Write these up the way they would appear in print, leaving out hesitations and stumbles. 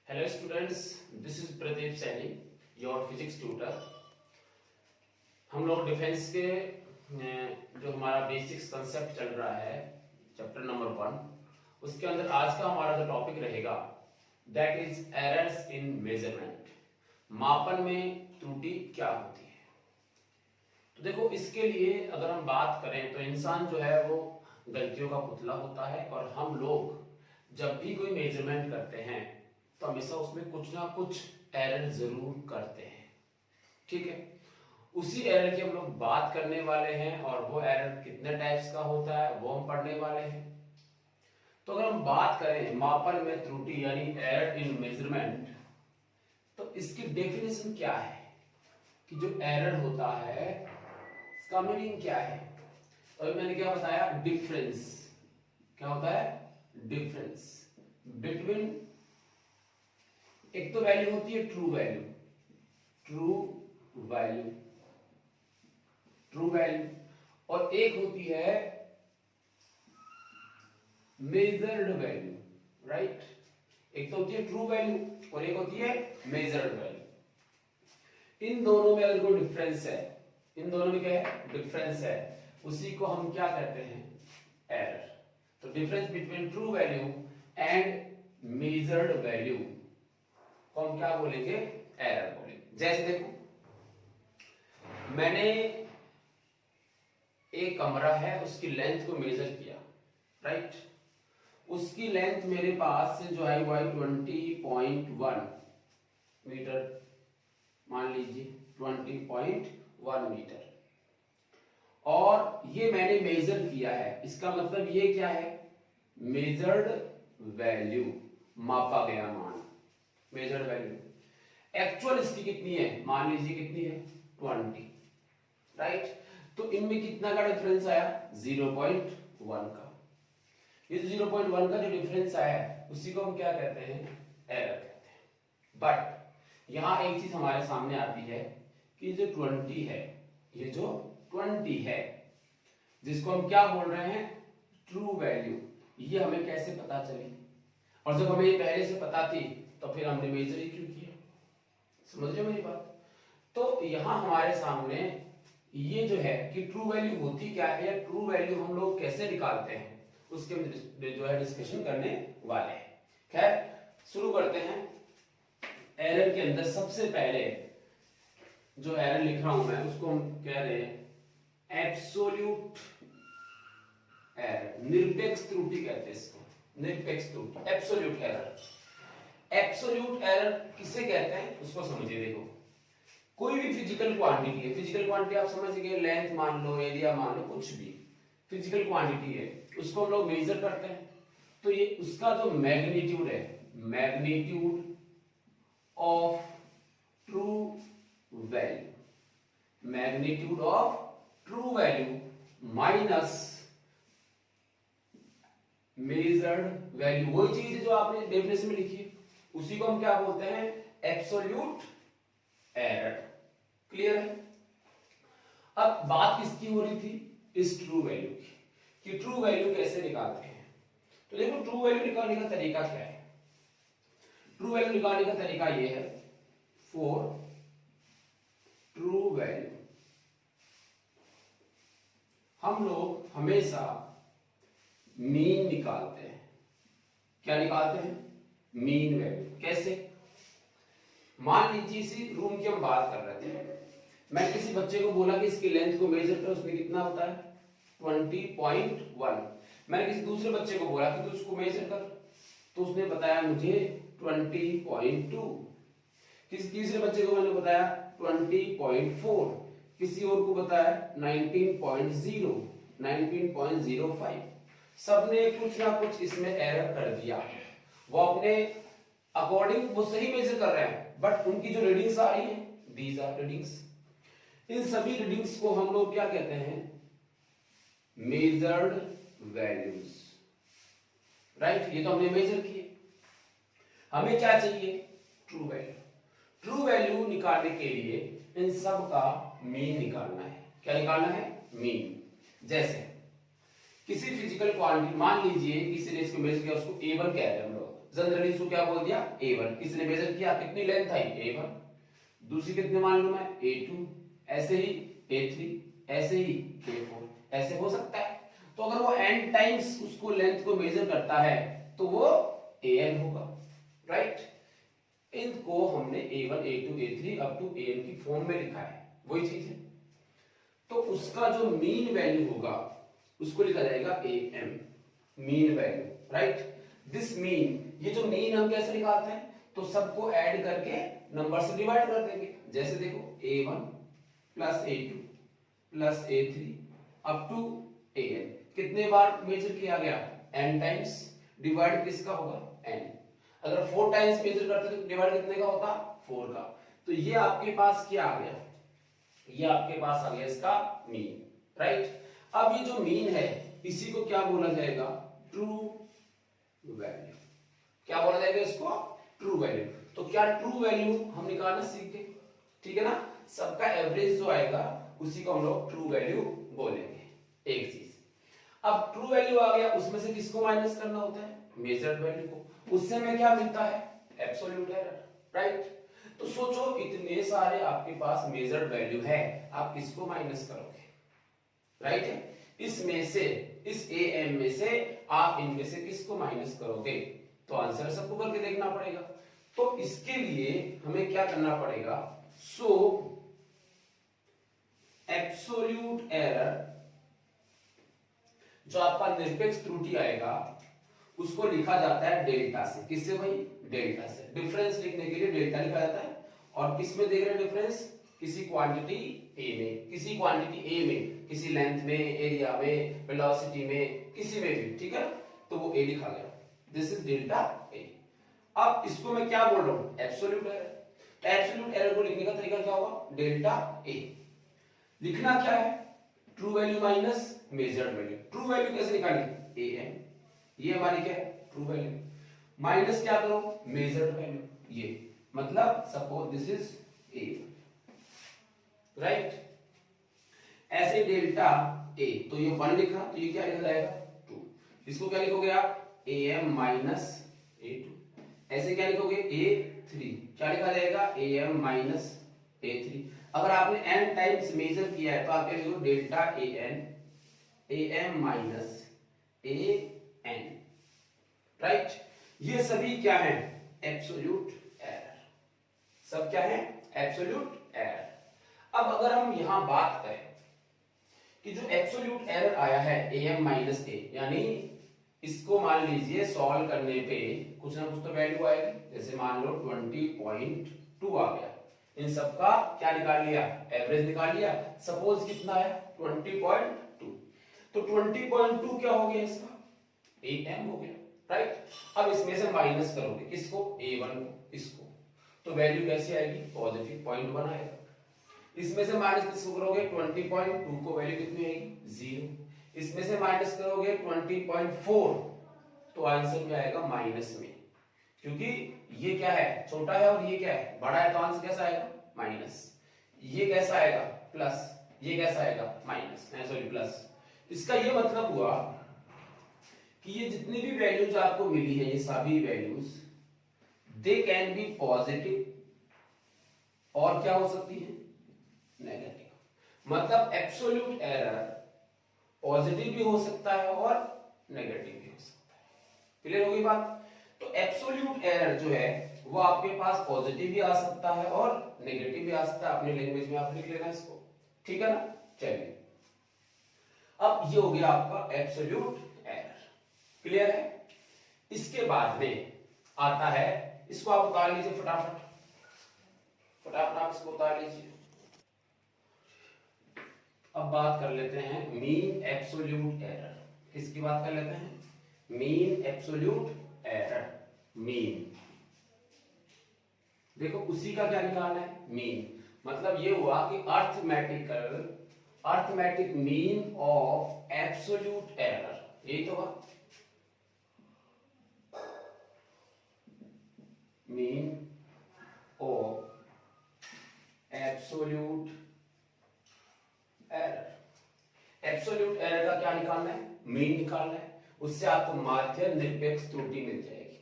Hello students, this is Pradeep Saini, your physics tutor. हम लोग defence के जो हमारा बेसिक्स कंसेप्ट चल रहा है चैप्टर नंबर 1, उसके अंदर आज का हमारा जो टॉपिक रहेगा that is errors in measurement. मापन में त्रुटि क्या होती है। तो देखो, इसके लिए अगर हम बात करें तो इंसान जो है वो गलतियों का पुतला होता है, और हम लोग जब भी कोई मेजरमेंट करते हैं तो हमेशा उसमें कुछ ना कुछ एरर जरूर करते हैं। ठीक है, उसी एरर की हम लोग बात करने वाले हैं, और वो एरर कितने टाइप्स का होता है वो हम पढ़ने वाले हैं। तो अगर हम बात करें मापन में त्रुटि यानी एरर इन मेजरमेंट, तो इसकी डेफिनेशन क्या है कि जो एरर होता है इसका मीनिंग क्या है। तो अभी मैंने क्या बताया, डिफरेंस। क्या होता है? डिफरेंस बिटवीन, एक तो वैल्यू होती है ट्रू वैल्यू, और एक होती है मेजर्ड वैल्यू, राइट। एक तो होती है ट्रू वैल्यू और एक होती है मेजर्ड वैल्यू। इन दोनों में अगर कोई डिफरेंस है, इन दोनों में क्या है? डिफरेंस है, उसी को हम क्या कहते हैं? एरर। तो difference between true value and measured value को हम क्या बोलेंगे? एरर बोलेंगे। जैसे देखो, मैंने एक कमरा है, उसकी लेंथ को मेजर किया, राइट। उसकी लेंथ मेरे पास से जो है वो 20.1 मीटर, मान लीजिए 20.1 मीटर, और ये मैंने मेजर किया है। इसका मतलब ये क्या है? मेजर्ड वैल्यू, मापा गया मान, मेजर्ड वैल्यू। एक्चुअल इसकी कितनी है? मान लीजिए कितनी है? 20, राइट। तो इनमें कितना का डिफरेंस आया? 0.1 का। ये 0.1 का जो डिफरेंस आया है उसी को हम क्या कहते हैं? एरर कहते हैं। बट यहां एक चीज हमारे सामने आती है कि जो 20 है, ये जो 20 है जिसको हम क्या बोल रहे हैं? ट्रू वैल्यू, ये हमें कैसे पता चली? और जब हमें ये पहले से पता थी तो फिर हमने मेजर ही क्यों किया? समझ रहे हो मेरी बात? तो यहां हमारे सामने ये जो है कि ट्रू वैल्यू होती क्या है, या ट्रू वैल्यू हम लोग कैसे निकालते हैं, उसके जो है डिस्कशन करने वाले हैं। खैर, शुरू करते हैं। एरर के अंदर सबसे पहले जो एरर लिख रहा हूं मैं, उसको हम कह रहे हैं एब्सोल्यूट एरर, निरपेक्ष त्रुटि कहते हैं इसको, निरपेक्ष त्रुटि, एब्सोल्यूट एरर। एब्सोल्यूट एरर किसे कहते हैं उसको समझिए। देखो, कोई भी फिजिकल क्वांटिटी है, फिजिकल क्वांटिटी आप समझ गए, लेंथ मान लो, एरिया मान लो, कुछ भी फिजिकल क्वांटिटी है, उसको हम लोग मेजर करते हैं। तो ये उसका जो मैग्नीट्यूड है, magnitude of true value, magnitude of true value minus measured value, वही चीज है जो आपने डेफिनेशन में लिखी है, उसी को हम क्या बोलते हैं? Absolute error. क्लियर है? अब बात किसकी हो रही थी? इस ट्रू वैल्यू की, कि ट्रू वैल्यू कैसे निकालते हैं। तो देखो, ट्रू वैल्यू निकालने का तरीका क्या है? ट्रू वैल्यू निकालने का तरीका ये है, फॉर ट्रू वैल्यू हम लोग हमेशा मीन निकालते हैं। क्या निकालते हैं? Mean value. कैसे? मान लीजिए इसी रूम की हम बात कर रहे थे, मैं किसी बच्चे को बोला कि इसकी लेंथ को मेजर कर, उसमें कितना होता है? 20.1। मैंने किसी दूसरे बच्चे को बोला कि तू उसको मेजर कर, तो उसने बताया मुझे 20.2। किसी तीसरे बच्चे को मैंने बताया 20.4, किसी और को बताया 19.05। सबने कुछ ना कुछ इसमें एरर कर दिया। वो अपने अकॉर्डिंग वो सही मेजर कर रहे हैं, बट उनकी जो रीडिंग्स आ रही है, दीज आर रीडिंग्स। इन सभी रीडिंग्स को हम लोग क्या कहते हैं? Measured values, right. ये तो हमने मेजर किए। हमें क्या चाहिए? True value. ट्रू वैल्यू निकालने के लिए इन सब का मीन निकालना है। क्या निकालना है? मीन। जैसे किसी फिजिकल क्वांटिटी, मान लीजिए किसी ने इसको मेजर किया, उसको A1 कह रहे हैं हम लोग, जनरली इसको क्या बोल दिया A1। किसने मेजर किया, कितनी लेंथ आई A1, दूसरी कितने मान लूं मैं A2, ऐसे ही A3, ऐसे ही A4, ऐसे हो सकता है। तो अगर वो n टाइम्स उसको लेंथ को मेजर करता है तो वो an होगा, राइट। इनको हमने A1 A2 A3 up to an की फॉर्म में लिखा है, वही चीज है। तो उसका जो मीन वैल्यू होगा उसको लिखा जाएगा am, mean value, right. This mean, ये जो मीन हम कैसे निकालते हैं, तो सबको ऐड करके नंबर से डिवाइड कर देंगे। जैसे देखो A1 plus A2 plus A3 up to an, कितने बार मेजर किया गया n टाइम्स, डिवाइड किसका होगा n। अगर 4 टाइम्स मेजर करते तो डिवाइड कितने का होता 4 का। तो ये आपके पास क्या आ गया, ये आपके पास आ गया इसका मीन, राइट। अब ये जो मीन है इसी को क्या बोला जाएगा, ट्रू वैल्यू। क्या बोला जाएगा इसको, ट्रू वैल्यू। तो क्या ट्रू वैल्यू हम निकालना सीख गए, ठीक है ना। सबका एवरेज जो आएगा उसी को हम लोग ट्रू वैल्यू बोलेंगे, एक चीज। अब ट्रू वैल्यू आ गया, उसमें से किसको माइनस करना होता है, मेजर्ड वैल्यू को। उससे हमें क्या मिलता है, एब्सोल्यूट एरर, राइट। तो सोचो इतने सारे आपके पास मेजर्ड वैल्यू है, आप किसको माइनस करोगे, राइट है। इसमें से, इस am में से आप इनमें से किसको माइनस करोगे, तो आंसर सबको करके देखना पड़ेगा। तो इसके लिए हमें क्या करना पड़ेगा, सो एब्सोल्यूट एरर, जो आपका निरपेक्ष त्रुटि आएगा उसको लिखा जाता है डेल्टा से। किससे भाई, डेल्टा से। डिफरेंस लिखने के लिए डेल्टा लिखा जाता है। और किस में देख रहे हैं डिफरेंस, किसी क्वांटिटी ए में, किसी क्वांटिटी ए में, किसी लेंथ में, एरिया में, वेलोसिटी में, किसी में भी, ठीक है। तो वो ए लिखा गया, दिस इज डेल्टा ए। अब इसको मैं क्या बोल रहा हूं, एब्सोल्यूट एरर। एब्सोल्यूट एरर को लिखने का तरीका क्या होगा, डेल्टा ए। लिखना क्या है, true value minus measured value. True value कैसे निकालेंगे, am, ये हमारी क्या है ट्रू वैल्यू, माइनस क्या करो मेजर्ड वैल्यू, ये मतलब suppose this is a, right. ऐसे डेल्टा a, तो ये 1 लिखा, तो ये क्या लिखा जाएगा 2। इसको क्या लिखोगे आप, am माइनस a2। ऐसे क्या लिखोगे a3, क्या लिखा जाएगा am माइनस a3। अगर आपने n टाइम्स मेजर किया है तो आप क्या लिखो delta am minus an, right. ये सभी क्या है, एब्सोल्यूट एरर। सब क्या है, एब्सोल्यूट एरर। अब अगर हम यहां बात करें कि जो एब्सोल्यूट एरर आया है am माइनस a, यानी इसको मान लीजिए सॉल्व करने पे कुछ ना कुछ तो वैल्यू आएगी। जैसे मान लो 20.2 आ गया, इन सबका क्या निकाल लिया, एवरेज निकाल लिया। सपोज कितना है 20.2, तो 20.2 क्या हो गया इसका, am हो गया, राइट। अब इसमें से माइनस करोगे किसको, a1 को, इसको, तो वैल्यू कैसी आएगी, पॉजिटिव 0.1 आएगा। इसमें से माइनस किसको करोगे 20.2 को, वैल्यू कितनी आएगी 0। इसमें से माइनस करोगे 20.4, तो आंसर में आएगा माइनस में, क्योंकि ये क्या है छोटा है और ये क्या है बड़ा है, तो आंसर कैसा आएगा माइनस। ये कैसा आएगा प्लस, ये कैसा आएगा माइनस, सॉरी प्लस। इसका ये मतलब हुआ कि ये जितनी भी वैल्यूज आपको मिली है, ये सभी values they can be positive, और क्या हो सकती है नेगेटिव। मतलब एब्सोल्यूट एरर पॉजिटिव भी हो सकता है और नेगेटिव भी हो सकता है। क्लियर होगी बात। तो एब्सोल्यूट एरर जो है वो आपके पास पॉजिटिव भी आ सकता है और नेगेटिव भी आ सकता है। अपनी लैंग्वेज में आप लिख लेना इसको, ठीक है ना। चलिए, अब ये हो गया आपका एब्सोल्यूट एरर, क्लियर है। इसके बाद में आता है, इसको आप उतार लीजिए फटाफट, फटाफट आप इसको उतार लीजिए। अब बात कर लेते हैं मीन एब्सोल्यूट एरर। किसकी बात कर लेते हैं, मीन एब्सोल्यूट एरर। मीन देखो उसी का क्या निकालना है, मीन। मतलब ये हुआ कि arithmetic mean of absolute error, यही तो हुआ mean of absolute error. Absolute error का क्या निकालना है, मीन निकालना है। उससे आपको माध्य निरपेक्ष त्रुटि मिल जाएगी।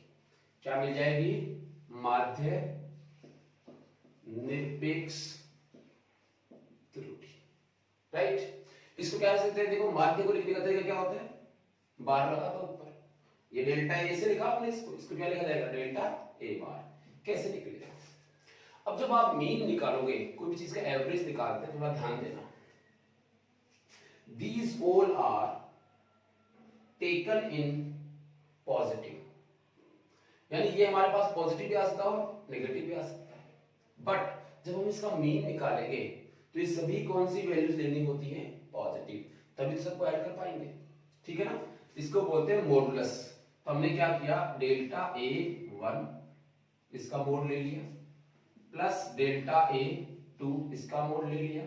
क्या मिल जाएगी, माध्य निरपेक्ष त्रुटि, राइट। इसको क्या लिख सकते हैं, देखो माध्य को लिखने का तरीका क्या होता है, बार लगा तो ऊपर, ये डेल्टा ए से लिखा आपने, इसको क्या लिखा जाएगा, डेल्टा ए बार। कैसे निकलेगा, अब जब आप मीन निकालोगे, कोई भी चीज का एवरेज निकालते हैं, थोड़ा ध्यान देना, these all are taken in positive, यानी ये हमारे पास पॉजिटिव भी आ सकता है और नेगेटिव भी आ सकता है, बट जब हम इसका मीन निकालेंगे तो ये सभी कौन सी वैल्यूज लेनी होती हैं, पॉजिटिव, तभी तो सबको ऐड कर पाएंगे, ठीक है ना। इसको बोलते हैं मॉडुलस। तो हमने क्या किया, डेल्टा ए 1 इसका मोड ले लिया, प्लस डेल्टा ए 2 इसका मोड ले लिया,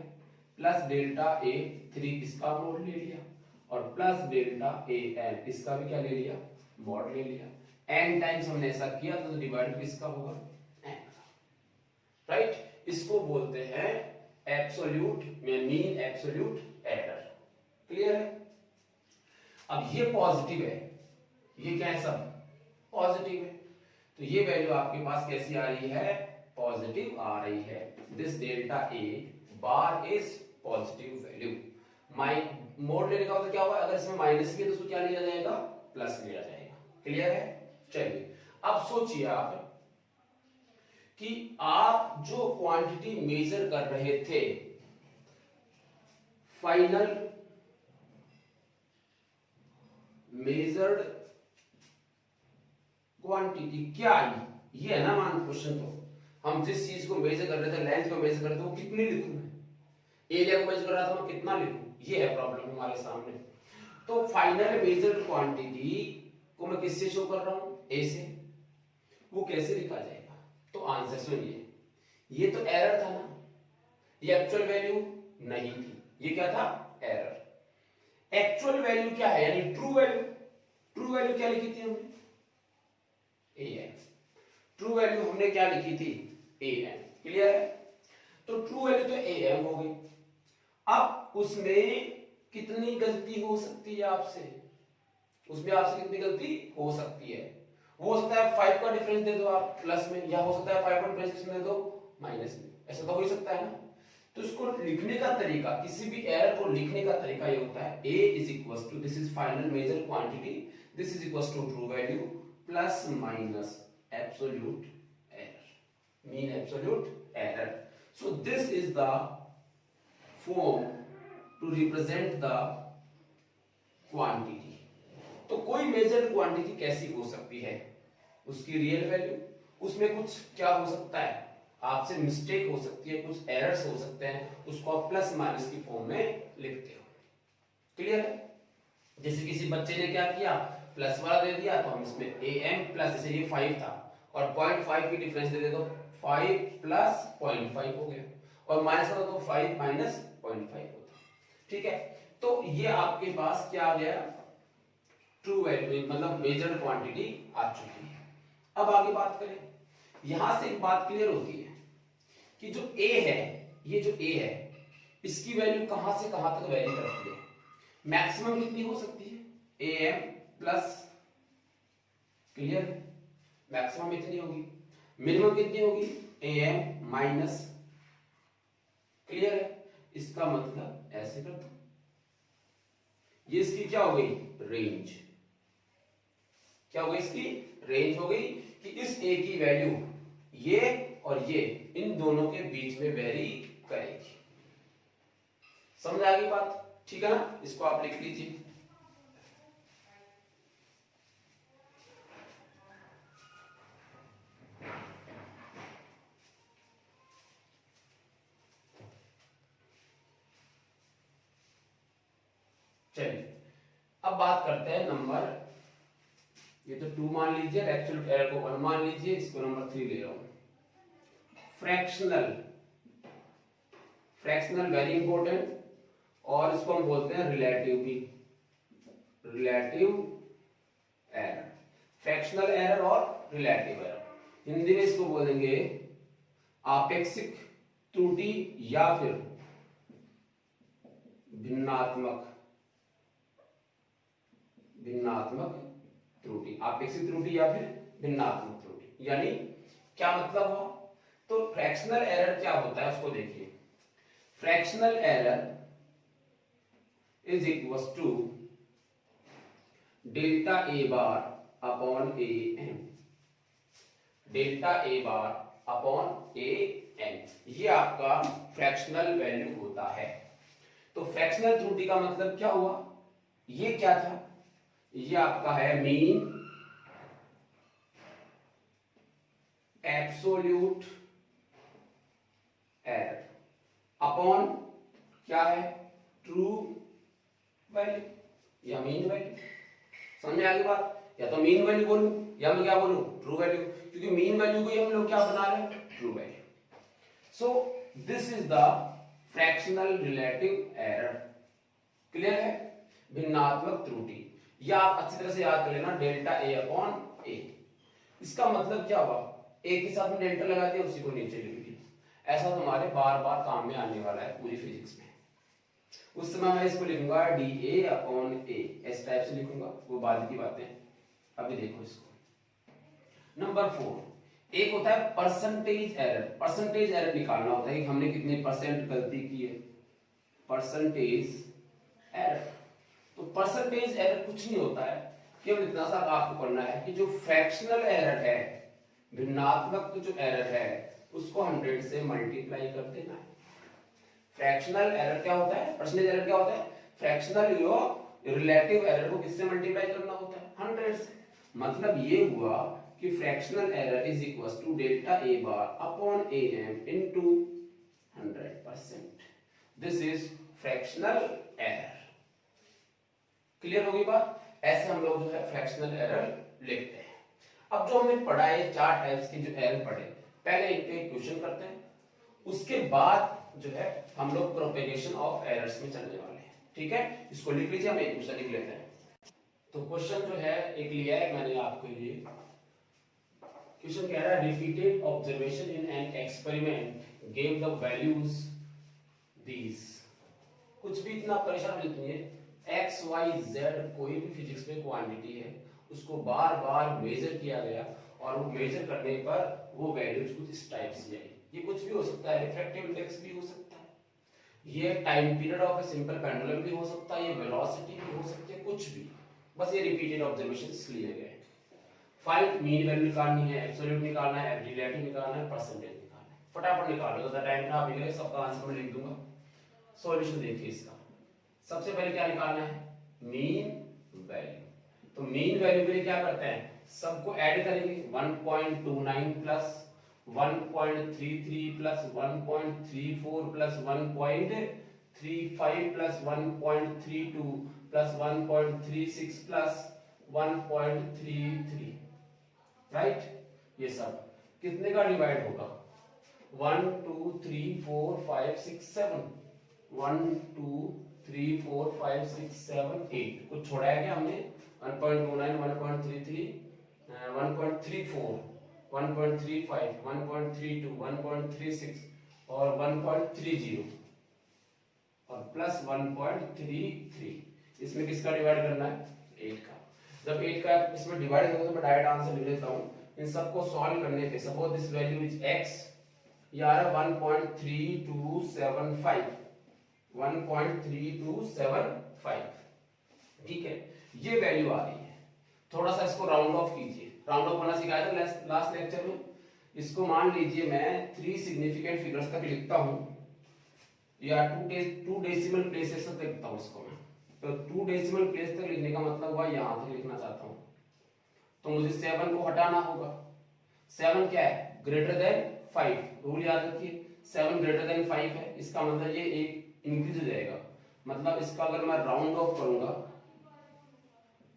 प्लस डेल्टा ए 3 इसका मोड ले लिया, और प्लस डेल्टा ए एन इसका भी क्या ले लिया, मोड ले लिया। एन टाइम्स हमने ऐसा किया तो डिवाइड किसका होगा, एन, राइट। इसको बोलते हैं absolute mean absolute error, clear है। अब ये पॉजिटिव है, ये क्या है, सब पॉजिटिव है, तो ये वैल्यू आपके पास कैसी आ रही है, पॉजिटिव आ रही है। This delta a bar is positive value. Mode लेने का मतलब क्या होगा, अगर इसमें माइनस भी है तो उसको क्या लिया जाएगा, प्लस लिया जाएगा, क्लियर है। चलिए अब सोचिए आप कि आप जो क्वांटिटी मेजर कर रहे थे, फाइनल मेजर्ड क्वांटिटी क्या आई, ये है ना मान क्वेश्चन। तो हम जिस चीज को मेजर कर रहे थे, लेंथ को मेजर कर रहे थे, वो कितनी लिखूं मैं, एरिया को मेजर कर रहा था, मैं कितना लिखूं, ये है प्रॉब्लम हमारे सामने। तो फाइनल मेजर्ड क्वांटिटी को मैं किससे शो कर रहा हूं, ए से, वो कैसे लिखा जाएगा। तो आंसर सुनिए, ये तो एरर था ना, ये एक्चुअल वैल्यू नहीं थी, ये क्या था, एरर। एक्चुअल वैल्यू क्या है, यानी ट्रू वैल्यू। ट्रू वैल्यू क्या लिखी थी हमने, ए एन। ट्रू वैल्यू हमने क्या लिखी थी, ए एन, क्लियर है। तो ट्रू वैल्यू तो ए एन हो गई। अब उसमें कितनी गलती हो सकती है आपसे, उसमें आपसे कितनी गलती हो सकती है, हो सकता है 5 का डिफरेंस दे दो आप प्लस में, या हो सकता है 5 का डिफरेंस दे दो माइनस में, ऐसा तो हो ही सकता है ना। तो इसको लिखने का तरीका, किसी भी एरर को लिखने का तरीका ये होता है, a is equal to, this is final measure quantity, this is equal to true value plus minus absolute error, mean absolute error. So this is the form to represent the quantity. तो कोई measured quantity कैसी हो सकती है, उसकी real value, उसमें कुछ क्या हो सकता है, आपसे मिस्टेक हो सकती है, कुछ एरर्स हो सकते हैं, उसको आप प्लस माइनस की फॉर्म में लिखते हो, क्लियर है। जैसे किसी बच्चे ने क्या किया, प्लस वाला दे दिया, तो हम इसमें ए एम प्लस, जैसे ये 5 था और 0.5 की डिफरेंस दे दे तो 5 प्लस 0.5 हो गया, और माइनस का तो 5 माइनस 0.5 होता, ठीक है। तो ये आपके पास क्या आ गया, ट्रू वैल्यू, मतलब मेजर्ड क्वांटिटी आ चुकी है। अब आगे बात करें, यहां से एक बात क्लियर होती है कि जो a है, ये जो a है, इसकी वैल्यू कहां से कहां तक वैरी करती है, मैक्सिमम कितनी हो सकती है, am प्लस, क्लियर, मैक्सिमम इतनी होगी, मिनिमम कितनी होगी, am माइनस, क्लियर है। इसका मतलब ऐसे कर दो, ये इसकी क्या हो गई, रेंज, क्या हो गई, इसकी रेंज हो गई कि इस a की वैल्यू ये और ये इन दोनों के बीच में वेरी करेगी। समझ आ गई बात, ठीक है ना। इसको आप लिख लीजिए, चलिए अब बात करते हैं नंबर, ये तो 2 मान लीजिए, एक्चुअल एरर को 1 मान लीजिए, इसको नंबर 3 ले रहा हूं। फ्रैक्शनल, फ्रैक्शनल वेरी इंपॉर्टेंट, और इसको हम बोलते हैं रिलेटिव भी, रिलेटिव एरर, फ्रैक्शनल एरर और रिलेटिव एरर। हिंदी में इसको बोलेंगे आपेक्षिक त्रुटि या फिर भिन्नात्मक, भिन्नात्मक त्रुटि, आपेक्षिक त्रुटि या फिर भिन्नात्मक त्रुटि। यानी क्या मतलब हुआ? तो फ्रैक्शनल एरर क्या होता है उसको देखिए। Fractional error is equal to delta a bar upon a n, delta a bar upon a n, ये आपका फ्रैक्शनल वैल्यू होता है। तो फ्रैक्शनल त्रुटि का मतलब क्या हुआ? ये क्या था? ये आपका है मीन एब्सोल्यूट एरर अपॉन क्या है? ट्रू वैल्यू या मीन वैल्यू। समझ में आ गई बात? या तो मीन वैल्यू बोलूं या मैं क्या बोलूं? ट्रू वैल्यू, क्योंकि मीन वैल्यू को ही हम लोग क्या बना रहे हैं? True value. So this is the fractional relative error. Clear है? भिन्नात्मक त्रुटि, या आप अच्छी तरह से याद कर लेना, डेल्टा ए अपॉन ए। इसका मतलब क्या हुआ? एक के साथ में डेल्टा लगा दिया, उसी को नीचे लिख दिया। ऐसा तो हमारे बार बार काम में आने वाला है पूरी फिजिक्स में। उस समय मैं इसको लिखूंगा डी ए अपॉन ए, इस टाइप से लिखूंगा, वो बाद की बातें। अभी देखो इसको। नंबर 4, एक होता है परसेंटेज एरर। परसेंटेज एरर निकालना होता है कि हमने कितने परसेंट गलती की है, परसेंटेज एरर। तो परसेंटेज एरर कुछ नहीं होता है, केवल इतना सा आपको करना है कि जो फ्रैक्शनल एरर है, भिन्नात्मक जो एरर है, उसको 100 से मल्टीप्लाई कर देना है। फ्रैक्शनल एरर क्या होता है? परसेंटेज एरर क्या होता है? फ्रैक्शनल यो रिलेटिव एरर को किससे मल्टीप्लाई करना होता है? 100 से। मतलब ये हुआ कि fractional error is equal to delta a bar upon a m into 100%। This is fractional error. Clear होगी बात? ऐसे हम लोग जो है फ्रैक्शनल एरर लिखते हैं। अब जो हमने पढ़ा है 4 टाइप्स के जो एरर पढ़े, पहले इनके क्वेश्चन करते हैं, उसके बाद जो है हम लोग प्रोपेगेशन ऑफ एरर्स में चलने वाले हैं। ठीक है, इसको लिख लीजिए, हम एक क्वेश्चन लिख लेते हैं। तो क्वेश्चन जो है एक लिया है मैंने आपके लिए। क्वेश्चन कह रहा है repeated observation in an experiment give the values these. कुछ भी इतना परेशान नहीं है, एक्स वाई जेड कोई भी फिजिक्स में क्वांटिटी है, उसको बार बार मेजर किया गया और वो मेजर करने पर वो वैल्यूज कुछ इस टाइप से आई। ये कुछ भी हो सकता है, रिफ्रैक्टिव इंडेक्स भी हो सकता है, ये time period of a simple pendulum भी हो सकता है, ये वेलोसिटी भी हो सकती है, कुछ भी, बस ये रिपीटेड ऑब्जर्वेशंस लिए गए। फाइंड मीन वैल्यू निकालनी है, एब्सोल्यूट निकालना है, रिलेटिव निकालना है, परसेंटेज निकालना है। फटाफट निकालो, ज्यादा टाइम ना बिगड़े, सबका आंसर मैं लिख दूंगा। सॉल्यूशन देखिए इसका। सबसे पहले क्या निकालना है? Mean value. तो मीन वैल्यू के लिए क्या करते हैं? सबको ऐड करेंगे, 1.29 plus 1.33 plus 1.34 plus 1.35 plus 1.32 plus 1.36 plus 1.33, right? ये सब कितने का डिवाइड होगा? 1 2 3 4 5 6 7, 1 2 3 4 5 6 7 8, कुछ छोड़ा है क्या हमने? 1.29 1.33 1.34 1.35 1.32 1.36 और 1.30 और प्लस 1.33। इसमें किसका डिवाइड करना है? 8 का। जब 8 का इसमें डिवाइड करोगे तो मैं डायरेक्ट आंसर लिख देता हूं। इन सबको सॉल्व करने पे suppose this value is x, यार 1.3275 1.3275, ठीक है, ये वैल्यू आ रही है। थोड़ा सा इसको राउंड ऑफ कीजिए, राउंड ऑफ होना सिखाया था लास्ट लेक्चर में। इसको मान लीजिए मैं 3 सिग्निफिकेंट फिगर्स तक लिखता हूं, या 2 डेसिमल प्लेसेस तक लिखता हूं इसको मैं। तो 2 डेसिमल प्लेस तक लिखने का मतलब हुआ यहां तक लिखना चाहता हूं, तो मुझे 7 को हटाना होगा। 7 क्या है? Greater than 5। रूल याद रखिए, 7 ग्रेटर देन 5 है, इसका मतलब ये एक इंक्रीज हो जाएगा। मतलब इसका अगर मैं राउंड ऑफ करूंगा,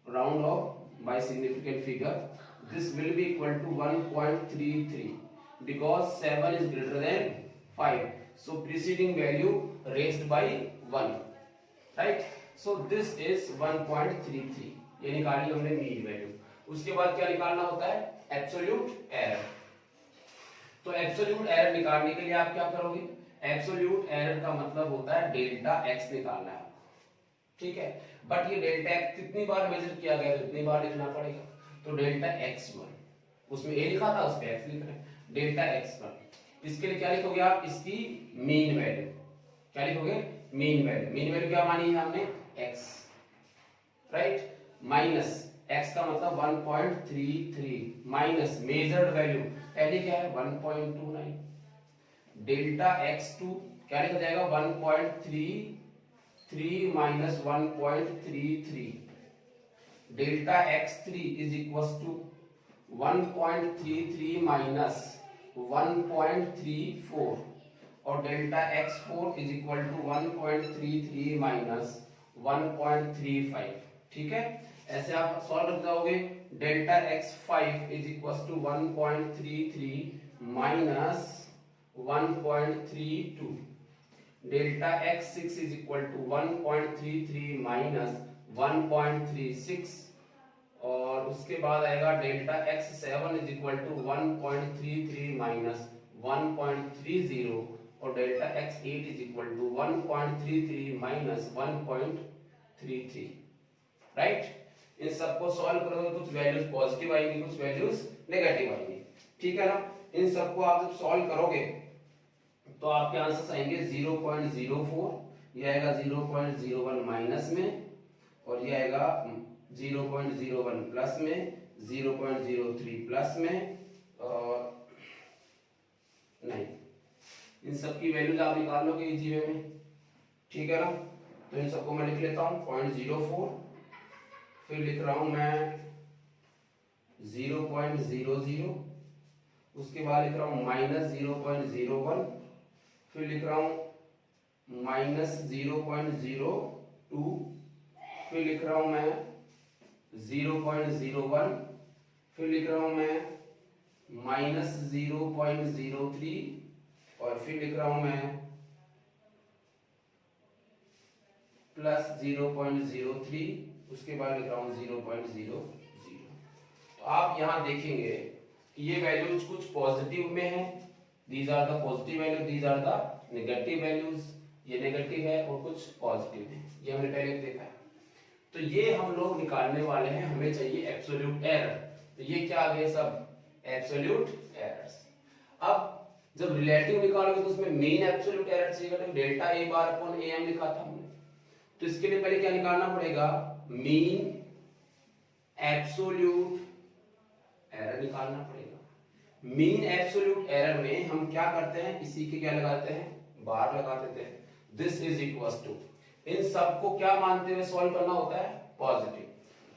round of by significant figure, this will be equal to 1.33 because 7 is greater than 5, so preceding value raised by 1, right? So this is 1.33, ये निकाली हमने मीन वैल्यू। उसके बाद क्या निकालना होता है? Absolute error. तो एब्सोल्यूट एरर निकालने के लिए आप क्या करोगे? एब्सोल्यूट एरर का मतलब होता है डेल्टा एक्स निकालना है, ठीक है। बट ये डेल्टा एक्स कितनी बार मेजर किया गया, कितनी बार लिखना पड़ेगा? तो डेल्टा x1 उसमें a लिखा था, उस पे x लिख रहे हैं, डेल्टा x पर। इसके लिए क्या लिखोगे आप, इसकी मीन वैल्यू, क्या लिखोगे, मीन वैल्यू। मीन वैल्यू क्या मानी है हमने, x, राइट, माइनस x का मतलब 1.33 माइनस मेजर्ड वैल्यू पहले क्या है 1.29, डेल्टा x2 क्या लिखा जाएगा 1.33 minus 1.33, delta x3 is equal to 1.33 minus 1.34 और delta x4 is equal to 1.33 minus 1.35। ठीक है, ऐसे आप सॉल्व कर जाओगे। Delta x5 is equal to 1.33 minus 1.32, delta x6 is equal to 1.33 minus 1.36 और उसके बाद आएगा delta x7 is equal to 1.33 minus 1.30 और delta x8 is equal to 1.33 minus 1.33, right. इन सबको सॉल्व करोगे कुछ वैल्यूज पॉजिटिव आएंगी, कुछ वैल्यूज नेगेटिव आएंगी, ठीक है ना। इन सबको आप जब सॉल्व करोगे तो आपके आंसर्स आएंगे 0.04, ये आएगा 0.01 माइनस में और ये आएगा 0.01 प्लस में, 0.03 प्लस में और नहीं, इन सब की वैल्यूज आप निकाल लोगे इजी वे में, ठीक है ना। तो इन सबको मैं लिख लेता हूँ 0.04, फिर लिख रहा हूं मैं 0.00, उसके बाद लिख रहा हूं माइनस 0.01, फिर लिख रहा हूं माइनस 0.02, फिर लिख रहा हूं मैं 0.01, फिर लिख रहा हूं मैं माइनस 0.03 और फिर लिख रहा हूं मैं प्लस 0.03, उसके बाद लिख रहा हूं 0.00। तो आप यहां देखेंगे कि ये वैल्यूज कुछ पॉजिटिव में है, these are the positive value, these are the negative values, ये नेगेटिव है और कुछ पॉजिटिव है, ये हमने पहले देखा है। तो ये हम लोग निकालने वाले हैं, हमें चाहिए एब्सोल्यूट एरर। तो ये क्या आ गए सब, एब्सोल्यूट एरर्स। अब जब रिलेटिव निकालोगे तो उसमें मेन एब्सोल्यूट एरर चाहिए, तो delta a bar upon a m लिखा था हमने, तो इसके लिए पहले क्या निकालना पड़ेगा, मीन एब्सोल्यूट एरर निकालना पड़ेगा। मीन एब्सोल्यूट एरर में हम क्या करते हैं, इसी के क्या लगाते हैं, बार लगा देते हैं, दिस इज इक्वल टू, इन सबको क्या मानते हुए सॉल्व करना होता है, पॉजिटिव।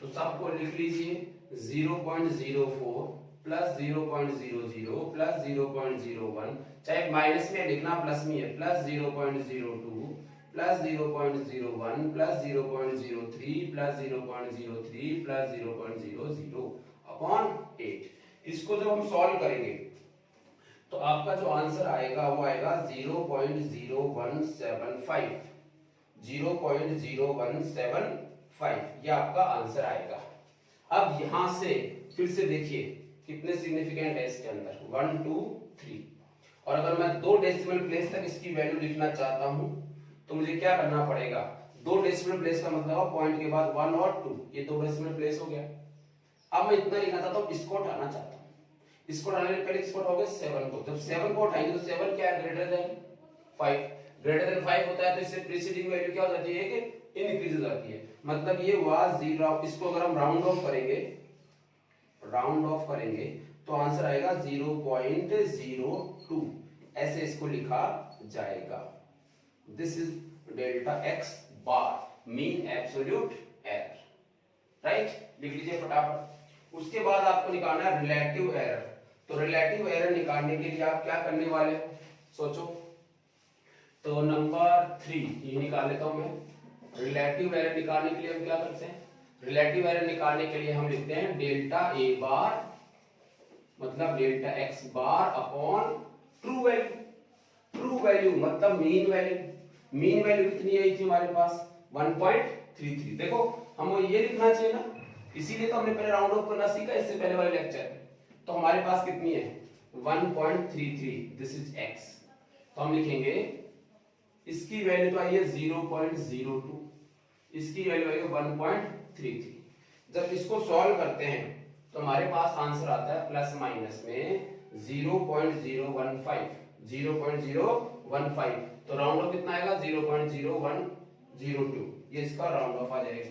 तो सबको लिख लीजिए 0.04 प्लस 0.00 प्लस 0.01, चाहे माइनस में लिखना प्लस में है, plus 0.02 plus 0.01 plus 0.03 plus 0.03 plus 0.00 upon 8। इसको जब हम सॉल्व करेंगे तो आपका जो आंसर आएगा वो आएगा 0.0175, 0.0175, ये आपका आंसर आएगा। अब यहां से फिर से देखिए कितने सिग्निफिकेंट है इसके अंदर, 1 2 3, और अगर मैं 2 डेसिमल प्लेस तक इसकी वैल्यू लिखना चाहता हूं तो मुझे क्या करना पड़ेगा, 2 डेसिमल प्लेस का मतलब पॉइंट के बाद 1 और 2, ये 2 डेसिमल प्लेस हो गया। अब मैं इतना लिखना चाहता हूं, इसको हटाना चाहता हूं, इसको हटाने के पहले इसको हटाओगे 7 को, जब 7 को हटाएंगे तो 7 क्या है, ग्रेटर देन 5, ग्रेटर देन 5 होता है तो इससे प्रीसीडिंग वैल्यू क्या हो जाती है कि इंक्रीज हो जाती है, मतलब ये हुआ 0। इसको अगर हम राउंड ऑफ करेंगे तो आंसर आएगा 0.02, ऐसे इसको लिखा जाएगा। This is delta x bar, mean absolute error, right, लिख लीजिए फटाफट। उसके बाद आपको निकालना है रिलेटिव एरर। तो रिलेटिव एरर निकालने के लिए आप क्या करने वाले हो, सोचो। तो नंबर 3 ये निकाल लेता हूं मैं। रिलेटिव एरर निकालने के लिए हम क्या करते हैं, रिलेटिव एरर निकालने के लिए हम लिखते हैं डेल्टा ए बार मतलब delta x bar upon true value. True value मतलब मीन वैल्यू। मीन वैल्यू कितनी आई थी हमारे पास, 1.33। देखो हम ये लिखना चाहिए ना, इसीलिए तो हमने पहले राउंड ऑफ करना सीखा इससे पहले वाले लेक्चर में। तो हमारे पास कितनी है 1.33, दिस इज x। तो हम लिखेंगे इसकी वैल्यू तो आई है 0.02, इसकी वैल्यू आई है 1.33। जब इसको सॉल्व करते हैं तो हमारे पास आंसर आता है प्लस माइनस में 0.015 0.015। तो राउंड ऑफ कितना आएगा 0.0102, ये इसका राउंड ऑफ आ जाएगा।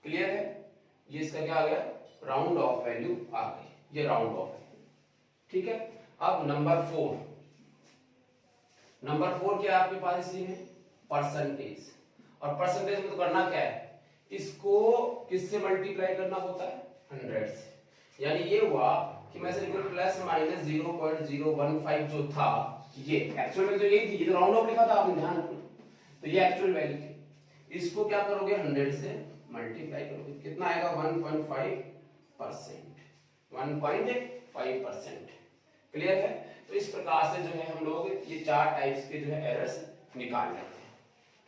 क्लियर है, ये इसका क्या आ गया राउंड ऑफ वैल्यू आ गई, ये राउंड ऑफ है। ठीक है, अब नंबर 4 क्या है आपके पास इसी में परसेंटेज। और परसेंटेज में तो करना क्या है, इसको किससे मल्टीप्लाई करना होता है 100 से। यानी ये हुआ कि मैं सिर्फ प्लस माइनस 0.015 जो था, ये एक्चुअल में तो यही थी, ये तो राउंड ऑफ लिखा था आपने ध्यान रखना, तो ये एक्चुअल वैल्यू थी। इसको क्या करोगे 100 से मल्टीप्लाई करोगे, कितना आएगा 1.5%। 1.5%। क्लियर है, तो इस प्रकार से जो है हम लोग ये 4 टाइप्स के जो है एरर्स निकाल लेते हैं।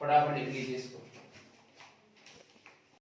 फटाफट लिख लीजिए इसको।